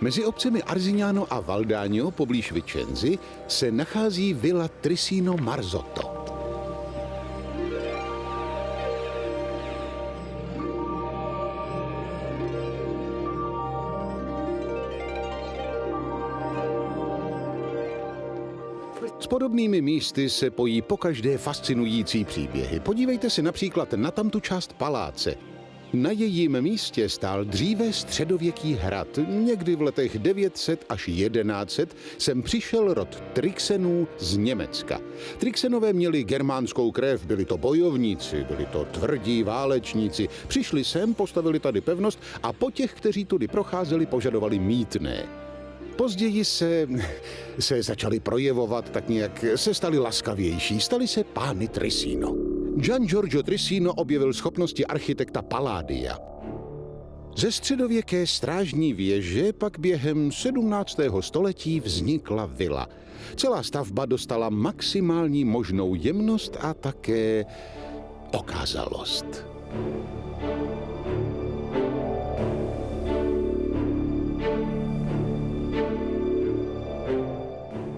Mezi obcemi Arzignano a Valdaño poblíž Vicenzy se nachází vila Trissino Marzotto. S podobnými místy se pojí pokaždé fascinující příběhy. Podívejte se například na tamtu část paláce. Na jejím místě stál dříve středověký hrad. Někdy v letech 900 až 1100 sem přišel rod Trixenů z Německa. Trixenové měli germánskou krev, byli to bojovníci, byli to tvrdí válečníci. Přišli sem, postavili tady pevnost a po těch, kteří tudy procházeli, požadovali mýtné. Později se začali projevovat, tak nějak se stali laskavější, stali se pány Trissino. Gian Giorgio Trissino objevil schopnosti architekta Palladia. Ze středověké strážní věže pak během 17. století vznikla vila. Celá stavba dostala maximální možnou jemnost a také okázalost.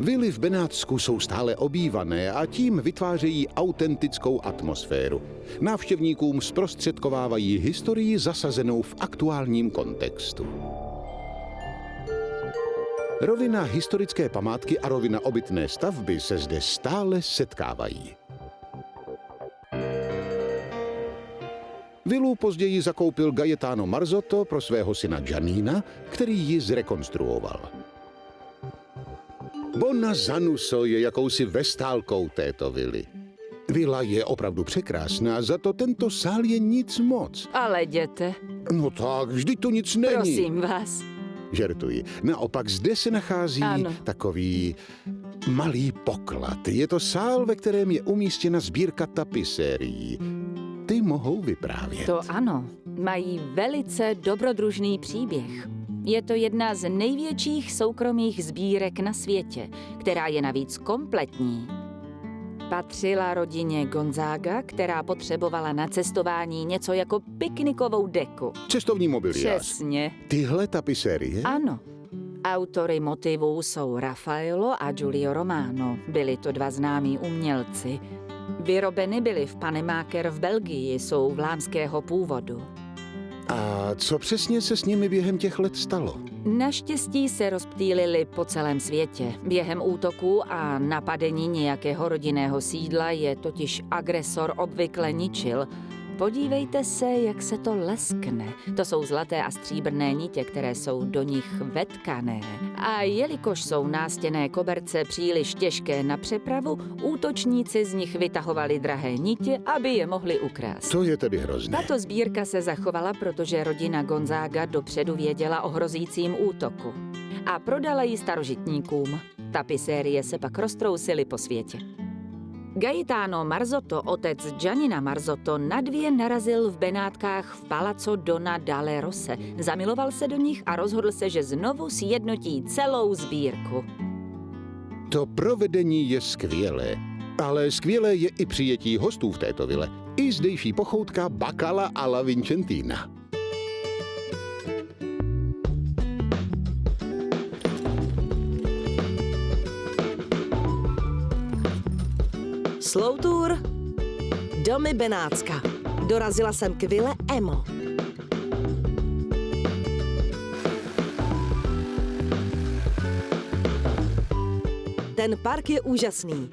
Vily v Benátsku jsou stále obývané a tím vytvářejí autentickou atmosféru. Návštěvníkům zprostředkovávají historii zasazenou v aktuálním kontextu. Rovina historické památky a rovina obytné stavby se zde stále setkávají. Vilu později zakoupil Gaetano Marzotto pro svého syna Giannina, který ji zrekonstruoval. Bonazanuso je jakousi vestálkou této vily. Vila je opravdu překrásná, za to tento sál je nic moc. Ale jděte. No tak, vždyť to nic není. Prosím vás. Žertuji. Naopak zde se nachází takový malý poklad. Je to sál, ve kterém je umístěna sbírka tapisérií. Ty mohou vyprávět. To ano. Mají velice dobrodružný příběh. Je to jedna z největších soukromých sbírek na světě, která je navíc kompletní. Patřila rodině Gonzaga, která potřebovala na cestování něco jako piknikovou deku. Cestovní mobiliář. Přesně. Tyhle tapisérie? Ano. Autory motivů jsou Raffaello a Giulio Romano. Byli to dva známí umělci. Vyrobeny byly v Pannemáker v Belgii, jsou vlámského původu. A co přesně se s nimi během těch let stalo? Naštěstí se rozptýlili po celém světě. Během útoků a napadení nějakého rodinného sídla je totiž agresor obvykle ničil. Podívejte se, jak se to leskne. To jsou zlaté a stříbrné nitě, které jsou do nich vetkané. A jelikož jsou nástěnné koberce příliš těžké na přepravu, útočníci z nich vytahovali drahé nitě, aby je mohli ukrást. To je tedy hrozné. Tato sbírka se zachovala, protože rodina Gonzaga dopředu věděla o hrozícím útoku. A prodala ji starožitníkům. Tapisérie se pak roztrousily po světě. Gaetano Marzotto, otec Giannina Marzotto, na dvě narazil v Benátkách v Palazzo Donna dalle Rose. Zamiloval se do nich a rozhodl se, že znovu sjednotí celou sbírku. To provedení je skvělé, ale skvělé je i přijetí hostů v této vile. I zdejší pochoutka Bacala alla Vincentina. Slow Tour, domy Benátska. Dorazila jsem k vile Emo. Ten park je úžasný.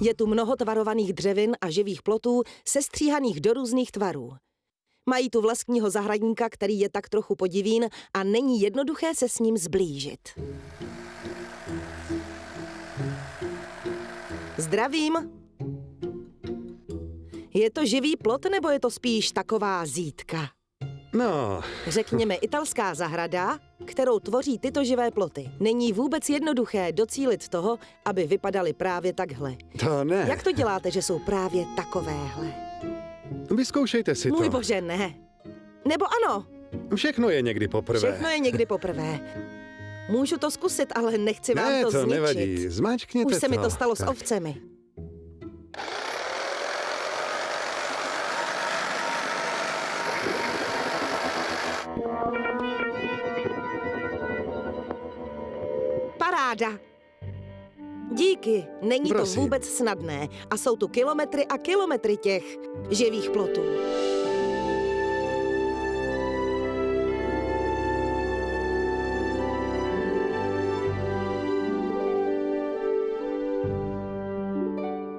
Je tu mnoho tvarovaných dřevin a živých plotů sestříhaných do různých tvarů. Mají tu vlastního zahradníka, který je tak trochu podivín a není jednoduché se s ním zblížit. Zdravím! Je to živý plot, nebo je to spíš taková zítka? No. Řekněme italská zahrada, kterou tvoří tyto živé ploty. Není vůbec jednoduché docílit toho, aby vypadaly právě takhle. To ne. Jak to děláte, že jsou právě takovéhle? Vyzkoušejte si to. Můj bože, ne. Nebo ano. Všechno je někdy poprvé. Všechno je někdy poprvé. Můžu to zkusit, ale nechci vám to zničit. Nevadí. Zmáčkněte Už se mi to to stalo tak. s ovcemi. Paráda! Díky, není Prosím. to vůbec snadné a jsou tu kilometry a kilometry těch živých plotů.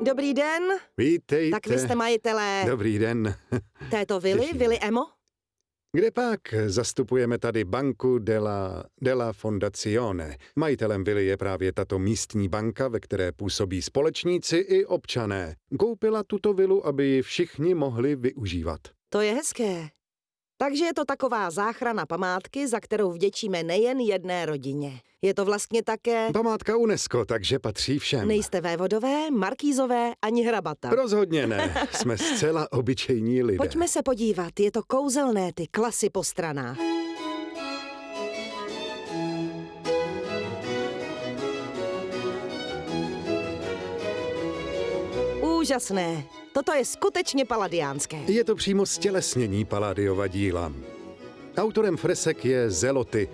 Dobrý den, Vítejte. tak vy jste majitelé Dobrý den. této vily, Těší mě. vily Emo? Kde pak? Zastupujeme tady Banku della Fondazione. Majitelem vily je právě tato místní banka, ve které působí společníci i občané. Koupila tuto vilu, aby ji všichni mohli využívat. To je hezké. Takže je to taková záchrana památky, za kterou vděčíme nejen jedné rodině. Je to vlastně také... Památka UNESCO, takže patří všem. Nejste vévodové, markýzové ani hrabata. Rozhodně ne. Jsme zcela obyčejní lidé. Pojďme se podívat, je to kouzelné, ty klasy po stranách. Úžasné. Toto je skutečně paladiánské. Je to přímo stělesnění Palladiova díla. Autorem fresek je Zeloty,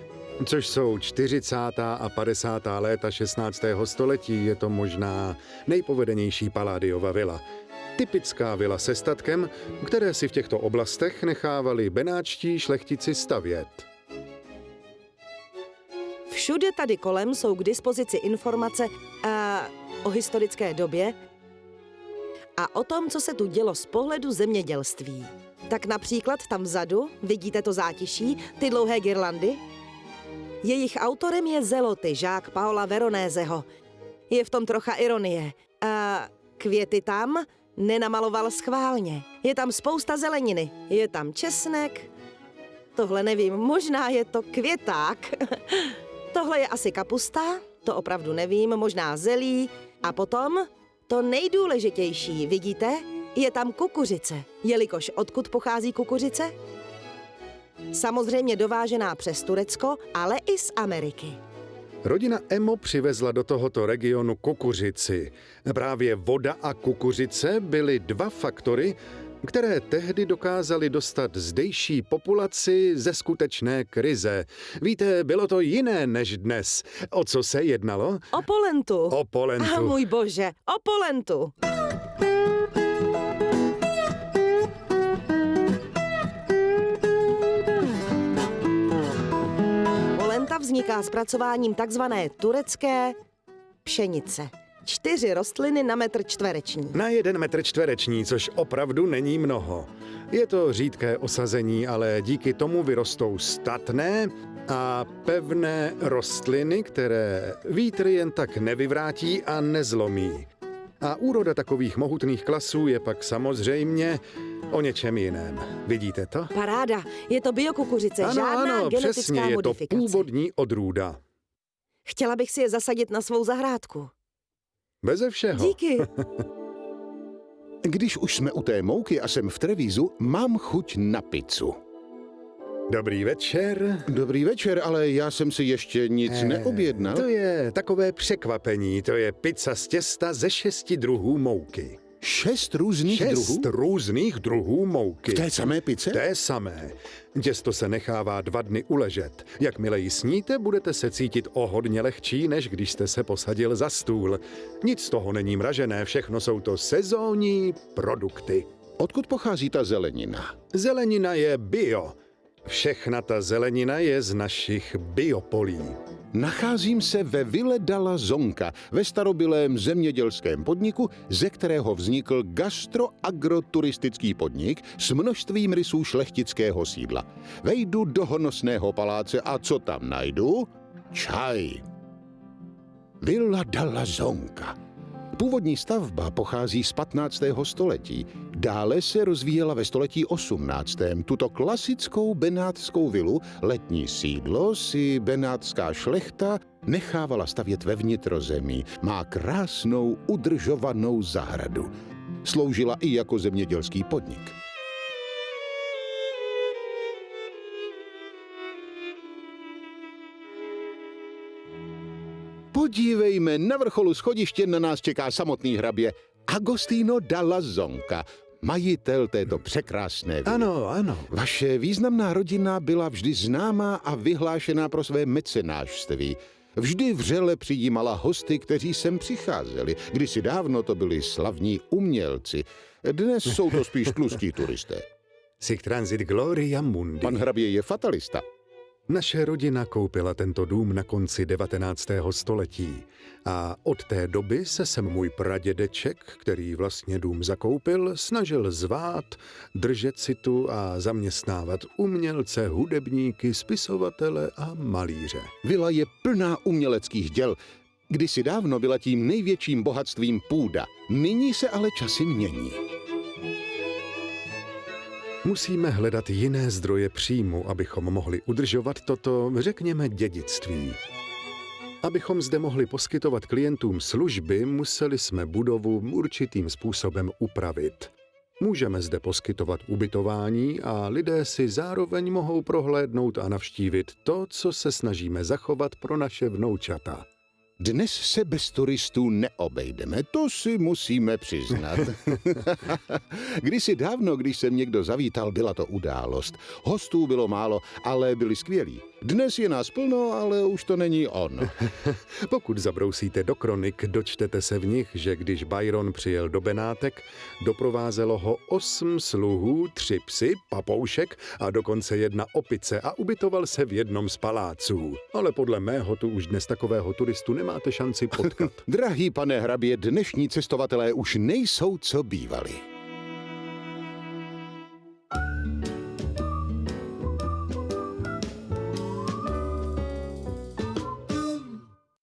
což jsou 40. a 50. léta 16. století. Je to možná nejpovedenější Palladiova vila. Typická vila se statkem, které si v těchto oblastech nechávali benáčtí šlechtici stavět. Všude tady kolem jsou k dispozici informace o historické době a o tom, co se tu dělo z pohledu zemědělství. Tak například tam vzadu, vidíte to zátiší, ty dlouhé girlandy? Jejich autorem je Zeloty, žák Paola Veronéseho. Je v tom trocha ironie. A květy tam nenamaloval schválně. Je tam spousta zeleniny. Je tam česnek. Tohle nevím, možná je to květák. Tohle je asi kapusta, to opravdu nevím, možná zelí. A potom to nejdůležitější, vidíte? Je tam kukuřice. Jelikož odkud pochází kukuřice? Samozřejmě dovážená přes Turecko, ale i z Ameriky. Rodina Emo přivezla do tohoto regionu kukuřici. Právě voda a kukuřice byly dva faktory, které tehdy dokázaly dostat zdejší populaci ze skutečné krize. Víte, bylo to jiné než dnes. O co se jednalo? O polentu. O polentu. A můj bože, o polentu. Polenta vzniká zpracováním takzvané turecké pšenice. 4 rostliny na metr čtvereční. Na 1 metr čtvereční, což opravdu není mnoho. Je to řídké osazení, ale díky tomu vyrostou statné a pevné rostliny, které vítr jen tak nevyvrátí a nezlomí. A úroda takových mohutných klasů je pak samozřejmě o něčem jiném. Vidíte to? Paráda, je to biokukuřice, žádná ano, genetická přesně, je to modifikace. původní odrůda. Chtěla bych si je zasadit na svou zahrádku. Beze všeho. Díky. Když už jsme u té mouky a jsem v Trevízu, mám chuť na pizzu. Dobrý večer. Dobrý večer, ale já jsem si ještě nic neobjednal. To je takové překvapení. To je pizza z těsta ze 6 druhů mouky. 6 různých 6 druhů? různých druhů mouky. V té samé pice? Té samé. Těsto se nechává 2 dny uležet. Jakmile ji sníte, budete se cítit o hodně lehčí, než když jste se posadil za stůl. Nic z toho není mražené, všechno jsou to sezónní produkty. Odkud pochází ta zelenina? Zelenina je bio. Všechna ta zelenina je z našich biopolí. Nacházím se ve Ville della Zonca, ve starobylém zemědělském podniku, ze kterého vznikl gastroagroturistický podnik s množstvím rysů šlechtického sídla. Vejdu do honosného paláce a co tam najdu? Čaj. Villa della Zonca. Původní stavba pochází z 15. století. Dále se rozvíjela ve století 18. Tuto klasickou benátskou vilu, letní sídlo, si benátská šlechta nechávala stavět ve vnitrozemí. Má krásnou udržovanou zahradu. Sloužila i jako zemědělský podnik. Podívejme, na vrcholu schodiště na nás čeká samotný hrabě Agostino dalla Zonca, majitel této překrásné vily. Ano, ano. Vaše významná rodina byla vždy známá a vyhlášená pro své mecenášství. Vždy vřele přijímala hosty, kteří sem přicházeli. Kdysi dávno to byli slavní umělci. Dnes jsou to spíš tlustí turisté. Sic transit gloria mundi. Pan hrabě je fatalista. Naše rodina koupila tento dům na konci 19. století a od té doby se sem můj pradědeček, který vlastně dům zakoupil, snažil zvát, držet si tu a zaměstnávat umělce, hudebníky, spisovatele a malíře. Vila je plná uměleckých děl. Kdysi dávno byla tím největším bohatstvím půda. Nyní se ale časy mění. Musíme hledat jiné zdroje příjmu, abychom mohli udržovat toto, řekněme, dědictví. Abychom zde mohli poskytovat klientům služby, museli jsme budovu určitým způsobem upravit. Můžeme zde poskytovat ubytování a lidé si zároveň mohou prohlédnout a navštívit to, co se snažíme zachovat pro naše vnoučata. Dnes se bez turistů neobejdeme, to si musíme přiznat. Kdysi dávno, když sem někdo zavítal, byla to událost. Hostů bylo málo, ale byli skvělí. Dnes je nás plno, ale už to není on. Pokud zabrousíte do kronik, dočtete se v nich, že když Byron přijel do Benátek, doprovázelo ho 8 sluhů, 3 psy, papoušek a dokonce 1 opice a ubytoval se v jednom z paláců. Ale podle mého tu už dnes takového turistu nemáte šanci potkat. Drahý pane hrabě, dnešní cestovatelé už nejsou, co bývali.